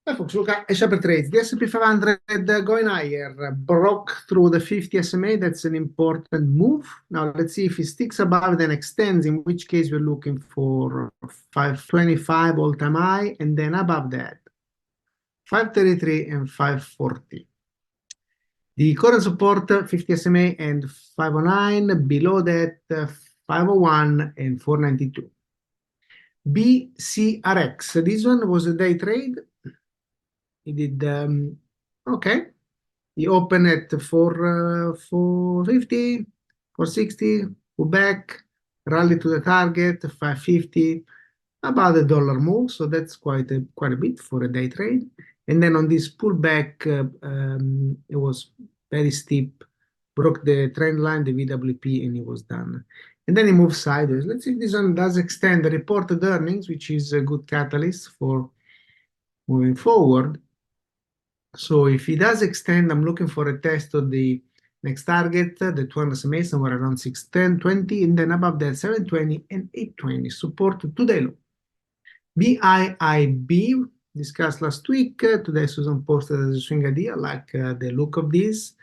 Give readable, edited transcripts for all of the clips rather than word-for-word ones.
Hi folks, look at SharperTrades. The S&P 500 going higher, broke through the 50 SMA. That's an important move. Now let's see if it sticks above then extends, in which case we're looking for 525 all-time high, and then above that 533 and 540. The current support 50 SMA and 509, below that 501 and 492. BCRX, this one was a day trade. He did okay. He opened at 450, 460, pull back, rally to the target, 550, about a dollar move. So that's quite a bit for a day trade. And then on this pullback, it was very steep, broke the trend line, the VWP, and it was done. And then it moved sideways. Let's see if this one does extend the reported earnings, which is a good catalyst for moving forward. So if it does extend, I'm looking for a test of the next target, the 200 SMA, somewhere around 610.20, and then above that 720 and 820, support today low. BIIB, discussed last week. Today Susan posted as a swing idea, like the look of this.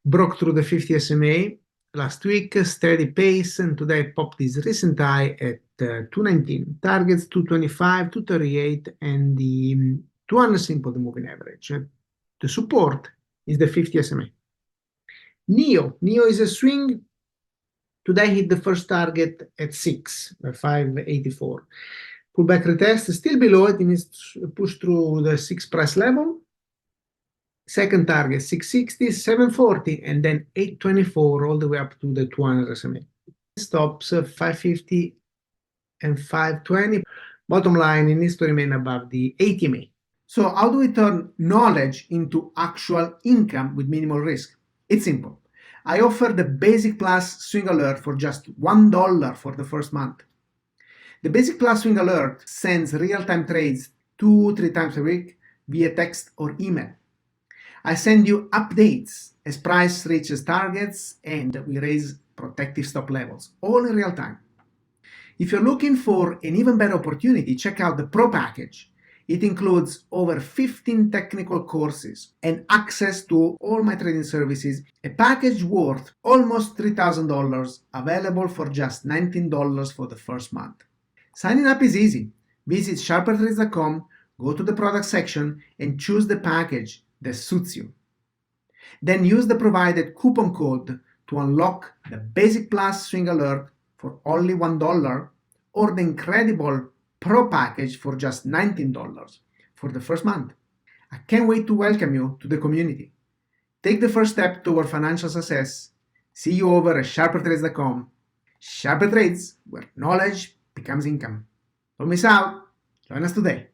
Broke through the 50 SMA last week, steady pace, and today popped this recent high at 219. Targets 225, 238, and the 200 simple, the moving average. The support is the 50 SMA. Nio is a swing. Today hit the first target at 584. Pullback retest, still below it, needs to push through the 6 price level. Second target 660, 740, and then 824 all the way up to the 200 SMA. Stops 550 and 520. Bottom line, it needs to remain above the 80 SMA. So how do we turn knowledge into actual income with minimal risk? It's simple. I offer the Basic Plus Swing Alert for just $1 for the first month. The Basic Plus Swing Alert sends real-time trades 2-3 times a week via text or email. I send you updates as price reaches targets and we raise protective stop levels, all in real time. If you're looking for an even better opportunity, check out the Pro package. It includes over 15 technical courses and access to all my trading services, a package worth almost $3,000, available for just $19 for the first month. Signing up is easy. Visit SharperTrades.com, go to the product section, and choose the package that suits you. Then use the provided coupon code to unlock the Basic Plus Swing Alert for only $1 or the incredible Pro package for just $19 for the first month. I can't wait to welcome you to the community. Take the first step toward financial success. See you over at SharperTrades.com. SharperTrades, where knowledge becomes income. Don't miss out. Join us today.